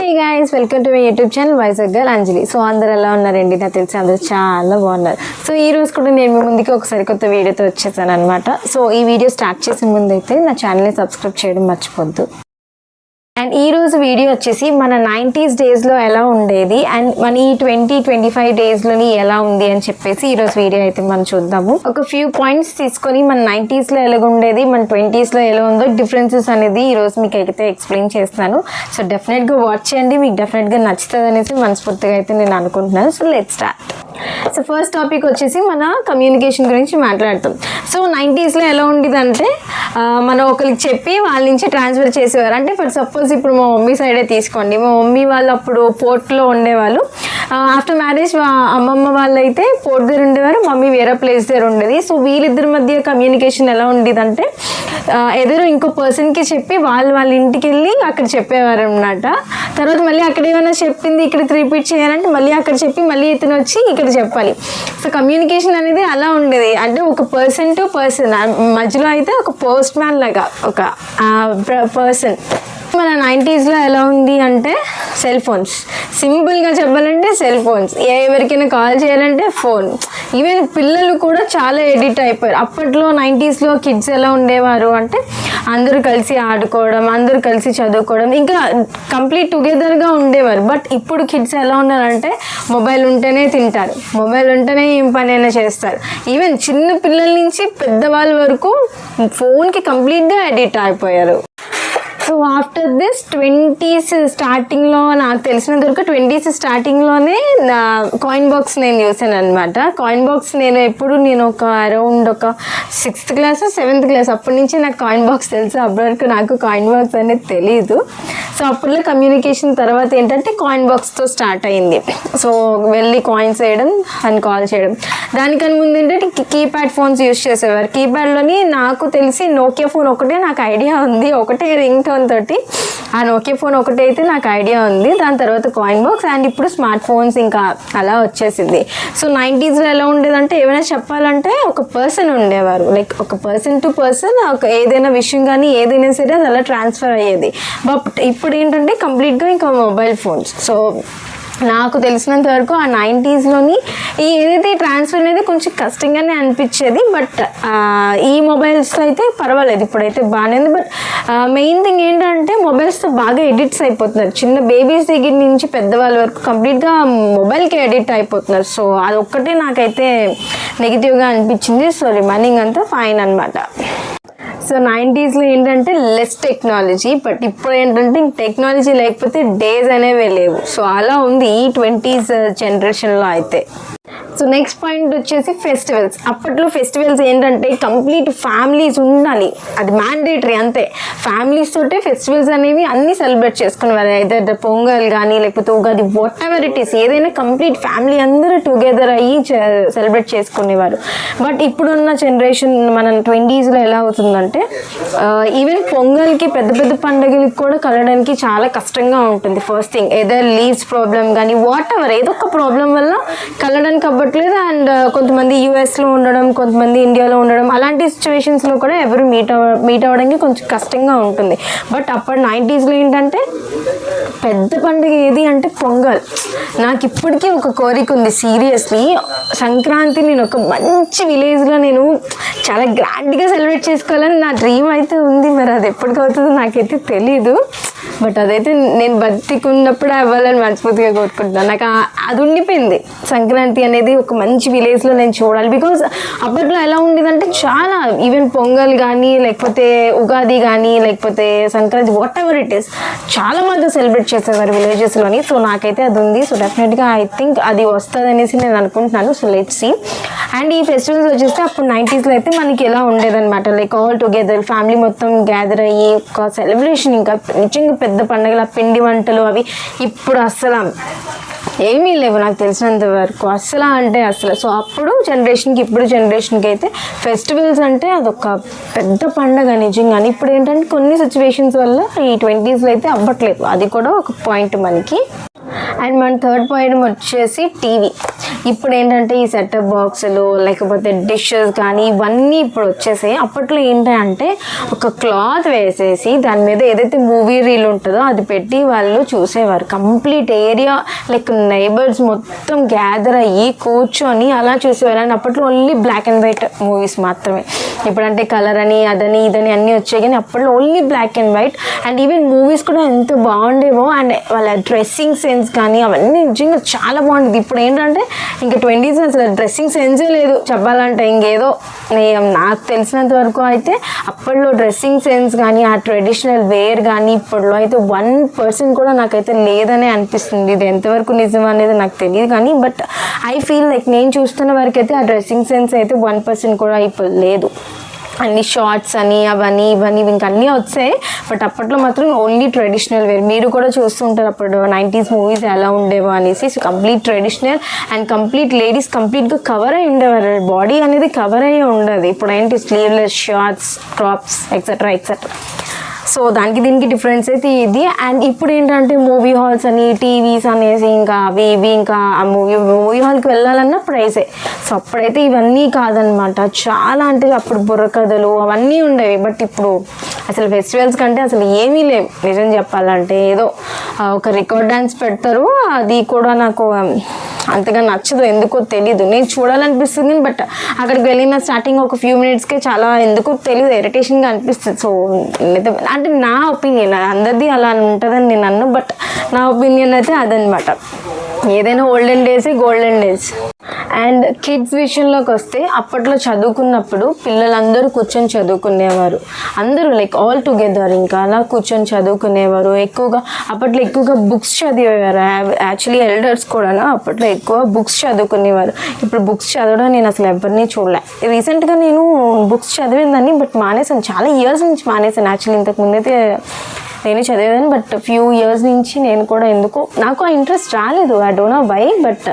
Hey guys, welcome to my YouTube channel Vizag girl Anjali. So అందరు ఎలా ఉన్నారండి? నాకు తెలిసి అందరూ చాలా బాగున్నారు. సో ఈ రోజు కూడా నేను మీ ముందుకి ఒకసారి కొత్త వీడియోతో వచ్చేసాను అనమాట. సో ఈ వీడియో స్టార్ట్ చేసే ముందు అయితే నా ఛానల్ని సబ్స్క్రైబ్ చేయడం మర్చిపోద్దు. అండ్ ఈరోజు వీడియో వచ్చేసి మన 90s డేస్లో ఎలా ఉండేది అండ్ మన ఈ 2025 డేస్లోని ఎలా ఉంది అని చెప్పేసి ఈరోజు వీడియో అయితే మనం చూద్దాము. ఒక ఫ్యూ పాయింట్స్ తీసుకొని మన 90sలో ఎలా ఉండేది, మన 20sలో ఎలా ఉందో డిఫరెన్సెస్ అనేది ఈరోజు మీకు అయితే ఎక్స్ప్లెయిన్ చేస్తాను. సో డెఫినెట్గా వాచ్ చేయండి, మీకు డెఫినెట్గా నచ్చుతుంది అనేసి మనస్ఫూర్తిగా అయితే నేను అనుకుంటున్నాను. So let's start. So first topic వచ్చేసి మన కమ్యూనికేషన్ గురించి మాట్లాడతాం. సో 90sలో ఎలా ఉండేదంటే మనం ఒకరికి చెప్పి వాళ్ళ నుంచి ట్రాన్స్ఫర్ చేసేవారు. అంటే ఫర్ సపోజ్ ఇప్పుడు మా మమ్మీ సైడే తీసుకోండి, మా మమ్మీ వాళ్ళు అప్పుడు పోర్ట్లో ఉండేవాళ్ళు. ఆఫ్టర్ మ్యారేజ్ అమ్మమ్మ వాళ్ళు అయితే పోర్ట్ దగ్గర ఉండేవారు, మమ్మీ వేరే ప్లేస్ దగ్గర ఉండేది. సో వీళ్ళిద్దరి మధ్య కమ్యూనికేషన్ ఎలా ఉండేదంటే ఎదురు ఇంకో పర్సన్కి చెప్పి వాళ్ళ ఇంటికి వెళ్ళి అక్కడ చెప్పేవారు అనమాట. తర్వాత మళ్ళీ అక్కడ ఏమైనా చెప్పింది ఇక్కడ రిపీట్ చేయాలంటే మళ్ళీ అక్కడ చెప్పి మళ్ళీ ఇతను వచ్చి ఇక్కడ చెప్పాలి. సో కమ్యూనికేషన్ అనేది అలా ఉండేది. అంటే ఒక పర్సన్ టు పర్సన్ మధ్యలో అయితే ఒక పోస్ట్ మ్యాన్ లాగా ఒక పర్సన్. మన 90sలో ఎలా ఉంది అంటే సెల్ ఫోన్స్, సింపుల్గా చెప్పాలంటే సెల్ ఫోన్స్. ఎవరికైనా కాల్ చేయాలంటే ఫోన్. ఈవెన్ పిల్లలు కూడా చాలా ఎడిట్ అయిపోయారు. అప్పట్లో 90sలో కిడ్స్ ఎలా ఉండేవారు అంటే అందరూ కలిసి ఆడుకోవడం, అందరూ కలిసి చదువుకోవడం, ఇంకా కంప్లీట్ టుగెదర్గా ఉండేవారు. బట్ ఇప్పుడు కిడ్స్ ఎలా ఉన్నారంటే మొబైల్ ఉంటేనే తింటారు, మొబైల్ ఉంటేనే ఏం పనైనా చేస్తారు. ఈవెన్ చిన్న పిల్లల నుంచి పెద్దవాళ్ళ వరకు ఫోన్కి కంప్లీట్గా ఎడిట్ అయిపోయారు. సో ఆఫ్టర్ దిస్ 20s స్టార్టింగ్లో నాకు తెలిసినంత వరకు 20s స్టార్టింగ్లోనే కాయిన్ బాక్స్ నేను చూసాను అనమాట. కాయిన్ బాక్స్ నేను ఒక అరౌండ్ ఒక 6th క్లాస్ 7th క్లాస్ అప్పటి నుంచి నాకు కాయిన్ బాక్స్ తెలుసు. అప్పటి వరకు నాకు కాయిన్ బాక్స్ అనేది తెలీదు. సో అప్పట్లో కమ్యూనికేషన్ తర్వాత ఏంటంటే కాయిన్ బాక్స్తో స్టార్ట్ అయింది. సో వెళ్ళి కాయిన్స్ వేయడం అండ్ కాల్ చేయడం. దానికన్నా ముందు ఏంటంటే కీప్యాడ్ ఫోన్స్ యూజ్ చేసేవారు. కీప్యాడ్లోని నాకు తెలిసి నోకియా ఫోన్ ఒకటే నాకు ఐడియా ఉంది, ఒకటే రింగ్ టోన్ తోటి ఆ నోకియా ఫోన్ ఒకటే అయితే నాకు ఐడియా ఉంది. దాని తర్వాత కాయిన్ బాక్స్ అండ్ ఇప్పుడు స్మార్ట్ ఫోన్స్ ఇంకా అలా వచ్చేసింది. సో 90sలో ఎలా ఉండేదంటే ఏమైనా చెప్పాలంటే ఒక పర్సన్ ఉండేవారు, లైక్ ఒక పర్సన్ టు పర్సన్ ఒక ఏదైనా విషయం కానీ ఏదైనా సరే అది అలా ట్రాన్స్ఫర్ అయ్యేది. బట్ ఇప్పుడు ఏంటంటే కంప్లీట్గా ఇంకా మొబైల్ ఫోన్స్. సో నాకు తెలిసినంత వరకు ఆ 90sలోని ఏదైతే ట్రాన్స్ఫర్ అనేది కొంచెం కష్టంగానే అనిపించేది. బట్ ఈ మొబైల్స్తో అయితే పర్వాలేదు, ఇప్పుడైతే బాగానే ఉంది. బట్ మెయిన్ థింగ్ ఏంటంటే మొబైల్స్తో బాగా ఎడిట్స్ అయిపోతున్నారు. చిన్న బేబీస్ దగ్గర నుంచి పెద్దవాళ్ళ వరకు కంప్లీట్గా మొబైల్కి ఎడిట్ అయిపోతున్నారు. సో అది ఒక్కటే నాకైతే నెగిటివ్గా అనిపించింది. సో రిమైనింగ్ అంతా ఫైన్ అనమాట. సో 90sలో ఏంటంటే లెస్ టెక్నాలజీ, బట్ ఇప్పుడు ఏంటంటే టెక్నాలజీ లేకపోతే డేస్ అనేవి లేవు. సో అలా ఉంది ఈ 20s జనరేషన్లో అయితే. సో నెక్స్ట్ పాయింట్ వచ్చేసి ఫెస్టివల్స్. అప్పట్లో ఫెస్టివల్స్ ఏంటంటే కంప్లీట్ ఫ్యామిలీస్ ఉండాలి, అది మ్యాండేటరీ అంతే. ఫ్యామిలీస్ తోటే ఫెస్టివల్స్ అనేవి అన్నీ సెలబ్రేట్ చేసుకునేవారు. అయితే పొంగల్ కానీ లేకపోతే Ugadi, what ever it is, ఏదైనా కంప్లీట్ ఫ్యామిలీ అందరూ టుగెదర్ అయ్యి సెలబ్రేట్ చేసుకునేవారు. బట్ ఇప్పుడున్న జనరేషన్ మన 20sలో ఎలా అవుతుందంటే ఈవెన్ పొంగల్కి పెద్ద పెద్ద పండుగలకి కూడా కలవడానికి చాలా కష్టంగా ఉంటుంది. ఫస్ట్ థింగ్ ఏదైనా లీవ్స్ ప్రాబ్లం కానీ వాట్ ఎవర్ ఏదో ఒక ప్రాబ్లం వల్ల కలవడానికి అవ్వట్లేదు. అండ్ కొంతమంది యూఎస్లో ఉండడం, కొంతమంది ఇండియాలో ఉండడం, అలాంటి సిచ్యువేషన్స్లో కూడా ఎవరు మీట్ అవ్వడానికి కొంచెం కష్టంగా ఉంటుంది. బట్ అప్పటి 90sలో ఏంటంటే పెద్ద పండుగ ఏది అంటే పొంగల్. నాకు ఇప్పటికీ ఒక కోరిక ఉంది సీరియస్లీ. సంక్రాంతి నేను ఒక మంచి విలేజ్లో నేను చాలా గ్రాండ్గా సెలబ్రేట్ చేసుకోవాలని నా డ్రీమ్ అయితే ఉంది. మరి అది ఎప్పటికవుతుందో నాకైతే తెలీదు. బట్ అదైతే నేను బతికున్నప్పుడు అవ్వాలని మనస్ఫూర్తిగా కోరుకుంటున్నాను. నాకు అది ఉండిపోయింది, సంక్రాంతి అనేది ఒక మంచి విలేజ్లో నేను చూడాలి. బికాజ్ అప్పట్లో ఎలా ఉండేదంటే చాలా ఈవెన్ పొంగల్ కానీ లేకపోతే ఉగాది కానీ లేకపోతే Sankranti what ever it is చాలా మంది సెలబ్రేట్ చేసేవారు విలేజెస్లోని. సో నాకైతే అది ఉంది. సో డెఫినెట్గా ఐ థింక్ అది వస్తుంది అనేసి నేను అనుకుంటున్నాను. So let's see. అండ్ ఈ ఫెస్టివల్స్ వచ్చేస్తే అప్పుడు 90sలో అయితే మనకి ఎలా ఉండేదన్నమాట, లైక్ ఆల్ టుగెదర్ ఫ్యామిలీ మొత్తం గ్యాదర్ అయ్యి ఒక సెలబ్రేషన్, ఇంకా నిజంగా పెద్ద పండుగల పిండి వంటలు అవి. ఇప్పుడు అస్సలు ఏమీ లేవు నాకు తెలిసినంత వరకు అస్సలు అంటే అసలు. సో అప్పుడు జనరేషన్కి ఇప్పుడు జనరేషన్కి అయితే ఫెస్టివల్స్ అంటే అదొక పెద్ద పండగ నిజంగానే. ఇప్పుడు ఏంటంటే కొన్ని సిచ్యువేషన్స్ వల్ల ఈ 20sలో అయితే అవ్వట్లేదు. అది కూడా ఒక పాయింట్ మనకి. అండ్ మన థర్డ్ పాయింట్ వచ్చేసి టీవీ. ఇప్పుడు ఏంటంటే ఈ సెటప్ బాక్సులు లేకపోతే డిషెస్ కానీ ఇవన్నీ ఇప్పుడు వచ్చేసాయి. అప్పట్లో ఏంటంటే ఒక క్లాత్ వేసేసి దాని మీద ఏదైతే మూవీ రీల్ ఉంటుందో అది పెట్టి వాళ్ళు చూసేవారు. కంప్లీట్ ఏరియా లైక్ నైబర్స్ మొత్తం గ్యాదర్ అయ్యి కూర్చొని అలా చూసేవారు. అండ్ అప్పట్లో only black and white movies మాత్రమే. ఇప్పుడంటే కలర్ అని అదని ఇదని అన్నీ వచ్చాయి, కానీ అప్పట్లో only black and white. And even movies కూడా ఎంత బాగుండేవో. అండ్ వాళ్ళ డ్రెస్సింగ్ సెన్స్ కానీ అవన్నీ నిజంగా చాలా బాగుండేది. ఇప్పుడు ఏంటంటే ఇంకా 20s అసలు డ్రెస్సింగ్ సెన్సే లేదు చెప్పాలంటే. ఇంకేదో నాకు తెలిసినంత వరకు అయితే అప్పట్లో డ్రెస్సింగ్ సెన్స్ కానీ ఆ ట్రెడిషనల్ వేర్ కానీ ఇప్పట్లో అయితే 1% కూడా నాకైతే లేదనే అనిపిస్తుంది. ఇది ఎంతవరకు నిజం అనేది నాకు తెలియదు కానీ బట్ ఐ ఫీల్ లైక్ నేను చూస్తున్న వరకు అయితే ఆ డ్రెస్సింగ్ సెన్స్ అయితే 1% కూడా ఇప్పుడు లేదు. అన్ని షార్ట్స్ అని అవన్నీ ఇవన్నీ ఇంకా అన్నీ వచ్చాయి, బట్ అప్పట్లో మాత్రం ఓన్లీ ట్రెడిషనల్ వేర్. మీరు కూడా చూస్తుంటారు అప్పుడు 90s మూవీస్ ఎలా ఉండేవో అనేసి. So complete traditional and complete ladies కంప్లీట్గా కవర్ అయ్యి ఉండేవారు, బాడీ అనేది కవర్ అయ్యి ఉండదు. ఇప్పుడు ఏంటి sleeveless shorts, crops etcetera etcetera. So దానికి దీనికి డిఫరెన్స్ అయితే ఇది. అండ్ ఇప్పుడు ఏంటంటే మూవీ హాల్స్ అని టీవీస్ అనేసి ఇంకా అవి ఇవి ఇంకా ఆ మూవీ హాల్కి వెళ్ళాలన్నా ప్రైసే. సో అప్పుడైతే ఇవన్నీ కాదనమాట. చాలా అంటే అప్పుడు బుర్రకథలు అవన్నీ ఉండేవి, బట్ ఇప్పుడు అసలు ఫెస్టివల్స్ కంటే అసలు ఏమీ లేవు నిజం చెప్పాలంటే. ఏదో ఒక రికార్డ్ డ్యాన్స్ పెడతారు, అది కూడా నాకు అంతగా నచ్చదు, ఎందుకో తెలీదు. నేను చూడాలనిపిస్తుంది బట్ అక్కడికి వెళ్ళిన స్టార్టింగ్ ఒక ఫ్యూ మినిట్స్కే చాలా ఎందుకో తెలీదు ఇరిటేషన్గా అనిపిస్తుంది. సో అంటే నా ఒపీనియన్, అందరిది అలా ఉంటుందని నేను అన్ను, బట్ నా ఒపీనియన్ అయితే అదనమాట. ఏదైనా ఓల్డెన్ డేసే గోల్డెన్ డేస్. అండ్ కిడ్స్ విషయంలోకి వస్తే అప్పట్లో చదువుకున్నప్పుడు పిల్లలందరూ కూర్చొని చదువుకునేవారు, అందరూ లైక్ ఆల్ టుగెదర్ ఇంకా అలా కూర్చొని చదువుకునేవారు. అప్పట్లో ఎక్కువగా బుక్స్ చదివేవారు. యాక్చువల్లీ ఎల్డర్స్ కూడా అప్పట్లో ఎక్కువ బుక్స్ చదువుకునేవారు. ఇప్పుడు బుక్స్ చదవడం నేను అసలు ఎవరిని చూడలే. రీసెంట్గా నేను బుక్స్ చదివిందని బట్ మానేసాను, చాలా ఇయర్స్ నుంచి మానేసాను. యాక్చువల్లీ ఇంతకుముందైతే నేను చదివేదాన్ని, బట్ ఫ్యూ ఇయర్స్ నుంచి నేను కూడా ఎందుకో నాకు ఆ ఇంట్రెస్ట్ రాలేదు, I don't know why, but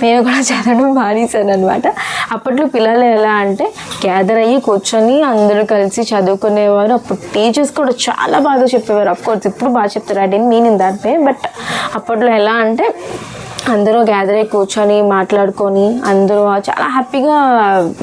నేను కూడా చదవడం మానేశాను అనమాట. అప్పట్లో పిల్లలు ఎలా అంటే గ్యాదర్ అయ్యి కూర్చొని అందరూ కలిసి చదువుకునేవారు. అప్పుడు టీచర్స్ కూడా చాలా బాగా చెప్పేవారు. అఫ్కోర్స్ ఇప్పుడు బాగా చెప్తారు, I don't mean in that way, but అప్పట్లో ఎలా అంటే అందరూ గ్యాదర్ అయ్యి కూర్చొని మాట్లాడుకొని అందరూ చాలా హ్యాపీగా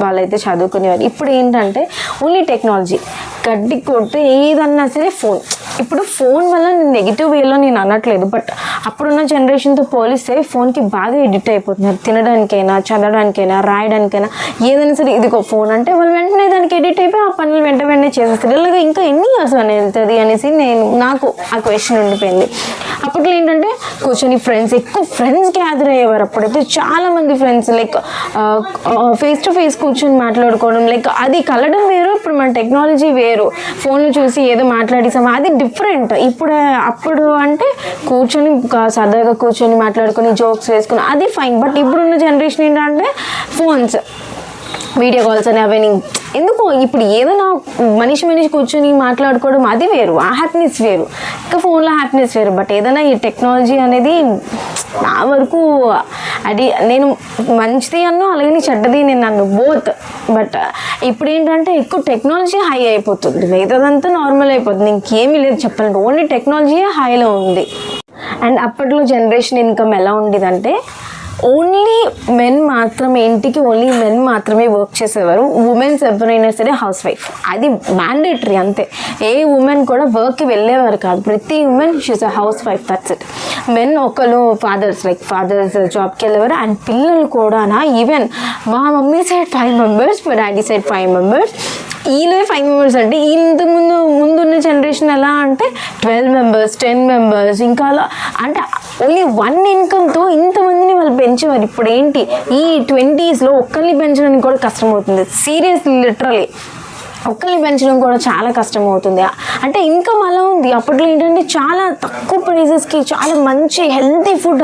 వాళ్ళైతే చదువుకునేవారు. ఇప్పుడు ఏంటంటే ఓన్లీ టెక్నాలజీ, గడ్డి కొట్టి ఏదన్నా సరే ఫోన్. ఇప్పుడు ఫోన్ వల్ల నేను నెగిటివ్ వేలో నేను అనట్లేదు, బట్ అప్పుడున్న జనరేషన్తో పోలిస్తే ఫోన్కి బాగా ఎడిట్ అయిపోతున్నారు. తినడానికైనా, చదవడానికైనా, రాయడానికైనా ఏదైనా సరే ఇదిగో ఫోన్ అంటే వాళ్ళు వెంటనే దానికి ఎడిట్ అయిపోయి ఆ పనులు వెంటనే చేసేస్తారు. ఇలాగ ఇంకా ఎన్ని ఇయర్స్ అని వెళ్తుంది అనేసి నాకు ఆ క్వశ్చన్ ఉండిపోయింది. అప్పట్లో ఏంటంటే కూర్చొని ఎక్కువ ఫ్రెండ్స్ గ్యాదర్ అయ్యేవారు. అప్పుడైతే చాలామంది friends like face to face కూర్చొని మాట్లాడుకోవడం, లైక్ అది కలడం వేరు, ఇప్పుడు మన టెక్నాలజీ వేరు. ఫోన్లు చూసి ఏదో మాట్లాడేసాము అది డిఫరెంట్. అప్పుడు అంటే కూర్చొని సరదాగా కూర్చొని మాట్లాడుకొని జోక్స్ వేసుకుని అది ఫైన్, బట్ ఇప్పుడున్న జనరేషన్ ఏంటంటే ఫోన్స్, వీడియో కాల్స్ అని అవన్నీ. ఎందుకు ఇప్పుడు ఏదైనా మనిషి కూర్చొని మాట్లాడుకోవడం అది వేరు, ఆ హ్యాపీనెస్ వేరు, ఇంకా ఫోన్లో హ్యాపీనెస్ వేరు. బట్ ఏదైనా ఈ టెక్నాలజీ అనేది నా వరకు అది నేను మంచిది అన్నా అలాగే చెడ్డది నేను నన్ను బోత్. బట్ ఇప్పుడు ఏంటంటే ఎక్కువ టెక్నాలజీ హై అయిపోతుంది, మిగతాదంతా నార్మల్ అయిపోతుంది, ఇంకేమీ లేదు చెప్పాలంటే. ఓన్లీ టెక్నాలజీయే హైలో ఉంది. అండ్ అప్పట్లో జనరేషన్ ఇన్కమ్ ఎలా ఉండేదంటే ఓన్లీ మెన్ మాత్రమే, ఇంటికి ఓన్లీ మెన్ మాత్రమే వర్క్ చేసేవారు. ఉమెన్స్ ఎవరైనా సరే హౌస్ వైఫ్, అది మ్యాండేటరీ అంతే. ఏ ఉమెన్ కూడా వర్క్కి వెళ్ళేవారు కాదు, ప్రతి women she's a house wife, that's it. Men ఒకళ్ళు ఫాదర్స్ జాబ్కి వెళ్ళేవారు. అండ్ పిల్లలు కూడా ఈవెన్ మా మమ్మీ సైడ్ 5 members, మా డాడీ సైడ్ 5 members, ఈలో 5 members అంటే ముందున్న జనరేషన్ ఎలా అంటే 12 members, 10 members ఇంకా అలా అంటే ఓన్లీ 1 ఇన్కమ్తో ఇంతమందిని వాళ్ళు పెంచేవారు. ఇప్పుడు ఏంటి ఈ 20sలో ఒక్కరిని పెంచడానికి కూడా కష్టమవుతుంది. సీరియస్లీ లిటరలీ ఒక్కరిని పెంచడం కూడా చాలా కష్టం అవుతుంది. అంటే ఇన్కమ్ అలా ఉంది. అప్పట్లో ఏంటంటే చాలా తక్కువ ప్రైజెస్కి చాలా మంచి హెల్తీ ఫుడ్.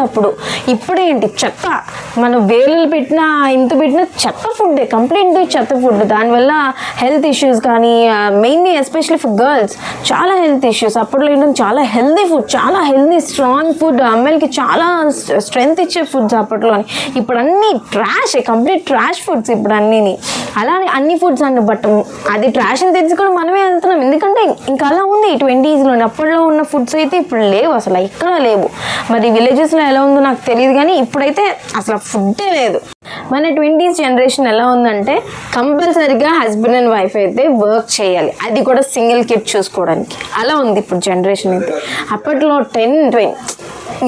ఇప్పుడేంటి చెత్త, మనం వేలు పెట్టినా ఇంత పెట్టినా చెత్త ఫుడ్డే, కంప్లీట్గా చెత్త ఫుడ్. దానివల్ల హెల్త్ ఇష్యూస్ కానీ మెయిన్లీ ఎస్పెషల్లీ ఫర్ గర్ల్స్ చాలా హెల్త్ ఇష్యూస్. అప్పట్లో ఏంటంటే చాలా హెల్తీ ఫుడ్, చాలా హెల్తీ స్ట్రాంగ్ ఫుడ్, అమ్మాయిలకి చాలా స్ట్రెంగ్త్ ఇచ్చే ఫుడ్స్ అప్పట్లోని. ఇప్పుడు అన్నీ ట్రాష్, కంప్లీట్ ట్రాష్ ఫుడ్స్ ఇప్పుడు అన్నీ. అలానే అన్ని ఫుడ్స్ అండి, బట్ అది ట్రాష్ అని తెలిసి కూడా మనమే వెళ్తున్నాం. ఎందుకంటే ఇంకా ఇంకా అలా ఉంది 20s అప్పట్లో ఉన్న ఫుడ్స్ అయితే ఇప్పుడు లేవు, అసలు ఎక్కడా లేవు. మరి విలేజెస్లో ఎలా ఉందో నాకు తెలియదు, కానీ ఇప్పుడైతే అసలు ఫుడ్డే లేదు. మన 20s జనరేషన్ ఎలా ఉందంటే కంపల్సరీగా హస్బెండ్ అండ్ వైఫ్ అయితే వర్క్ చేయాలి, అది కూడా సింగిల్ కిడ్ చూసుకోవడానికి. అలా ఉంది ఇప్పుడు జనరేషన్ అయితే. అప్పట్లో 10-20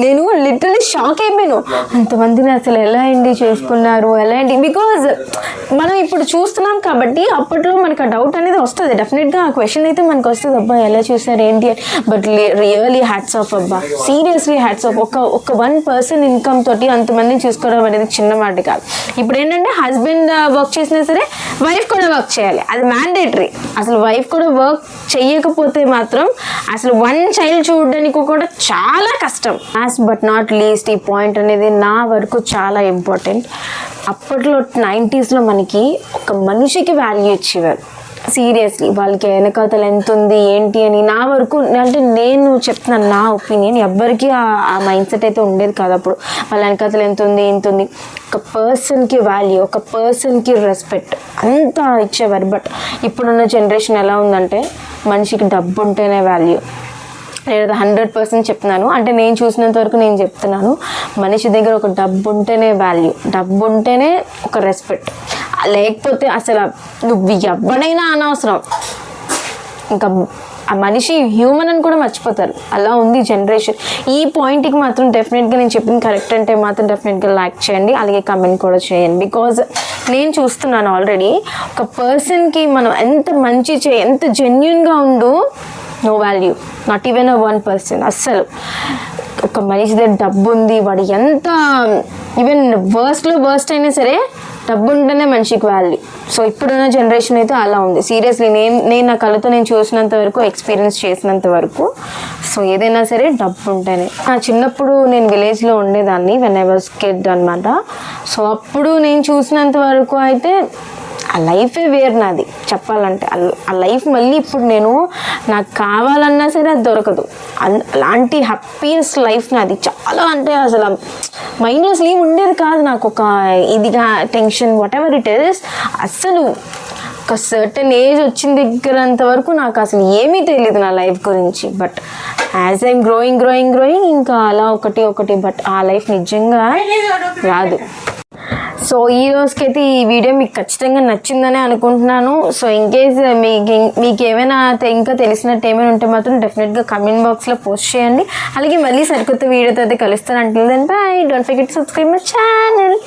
నేను లిటరలీ షాక్ అయిపోయాను, అంతమందిని అసలు ఎలా ఏంటి చేసుకున్నారు, ఎలా ఏంటి. బికాజ్ మనం ఇప్పుడు చూస్తున్నాం కాబట్టి అప్పట్లో మనకు ఆ డౌట్ అనేది వస్తుంది, డెఫినెట్గా ఆ క్వశ్చన్ అయితే మనకు వస్తుంది, అబ్బా ఎలా చూసారు ఏంటి. బట్ రియలీ హ్యాట్స్ ఆఫ్ అబ్బా, సీరియస్లీ హ్యాట్స్ ఆఫ్. ఒక 1 person ఇన్కమ్ తోటి అంతమందిని చూసుకోవడం అనేది చిన్న మాట కాదు. ఇప్పుడు ఏంటంటే హస్బెండ్ వర్క్ చేసినా సరే వైఫ్ కూడా వర్క్ చేయాలి, అది మ్యాండేటరీ. అసలు వైఫ్ కూడా వర్క్ చేయకపోతే మాత్రం అసలు 1 child చూడడానికి కూడా చాలా కష్టం. లాస్ట్ బట్ నాట్ లీస్ట్ ఈ పాయింట్ అనేది నా వరకు చాలా ఇంపార్టెంట్. అప్పట్లో 90s మనకి ఒక మనిషికి వాల్యూ ఇచ్చేవారు, సీరియస్లీ. వాళ్ళకి వెనకాతలు ఎంత ఉంది ఏంటి అని నా వరకు అంటే నేను చెప్తున్నాను నా ఒపీనియన్. ఎవ్వరికి ఆ మైండ్ సెట్ అయితే ఉండేది కాదు అప్పుడు. వాళ్ళ వెనకాతలు ఎంత ఉంది. ఒక పర్సన్కి వాల్యూ, ఒక పర్సన్కి రెస్పెక్ట్ అంతా ఇచ్చేవారు. బట్ ఇప్పుడున్న జనరేషన్ ఎలా ఉందంటే మనిషికి డబ్బు ఉంటేనే వాల్యూ. నేను 100% చెప్తున్నాను, అంటే నేను చూసినంత వరకు నేను చెప్తున్నాను. మనిషి దగ్గర ఒక డబ్బు ఉంటేనే వాల్యూ, డబ్బు ఉంటేనే ఒక రెస్పెక్ట్, లేకపోతే అసలు నువ్వు ఎవడైనా అనవసరం. ఇంకా ఆ మనిషి హ్యూమన్ అని కూడా మర్చిపోతారు, అలా ఉంది జనరేషన్. ఈ పాయింట్కి మాత్రం డెఫినెట్గా నేను చెప్పింది కరెక్ట్ అంటే మాత్రం డెఫినెట్గా లైక్ చేయండి, అలాగే కమెంట్ కూడా చేయండి. బికాజ్ నేను చూస్తున్నాను ఆల్రెడీ ఒక పర్సన్కి మనం ఎంత మంచి ఎంత జెన్యున్గా ఉండు, నో వాల్యూ, నాట్ ఈవెన్ 1%. అస్సలు ఒక మనిషి దగ్గర డబ్బు ఉంది, వాడు ఎంత ఈవెన్ వర్స్ట్ అయినా సరే డబ్బు ఉంటేనే మనిషికి వాల్యూ. సో ఇప్పుడున్న జనరేషన్ అయితే అలా ఉంది సీరియస్లీ. నేను నా కళ్ళతో నేను చూసినంత వరకు, ఎక్స్పీరియన్స్ చేసినంత వరకు. సో ఏదైనా సరే డబ్బు ఉంటేనే. చిన్నప్పుడు నేను విలేజ్లో ఉండేదాన్ని, వెన్ ఐ వాజ్ కిడ్ అనమాట. సో అప్పుడు నేను చూసినంత వరకు అయితే ఆ లైఫే వేరు నాది చెప్పాలంటే. ఆ లైఫ్ మళ్ళీ ఇప్పుడు నాకు కావాలన్నా సరే అది దొరకదు. అలాంటి హ్యాపీయెస్ట్ లైఫ్ నాది చాలా. అంటే అసలు మైండ్లో అసలు ఏమి ఉండేది కాదు నాకు, ఒక ఇదిగా tension what ever it is. అసలు ఒక సర్టన్ ఏజ్ వచ్చిన దగ్గరంత వరకు నాకు అసలు ఏమీ తెలియదు నా లైఫ్ గురించి. బట్ యాజ్ ఐమ్ గ్రోయింగ్ ఇంకా అలా ఒకటి బట్ ఆ లైఫ్ నిజంగా రాదు. సో ఈ రోజుకైతే ఈ వీడియో మీకు ఖచ్చితంగా నచ్చిందనే అనుకుంటున్నాను. సో ఇన్కేస్ మీకు ఏమైనా ఇంకా తెలిసినట్టు ఏమైనా ఉంటే మాత్రం డెఫినెట్గా కమెంట్ బాక్స్లో పోస్ట్ చేయండి. అలాగే మళ్ళీ సరికొత్త వీడియోతో అయితే కలుస్తాను. Until then bye, don't forget to subscribe my channel.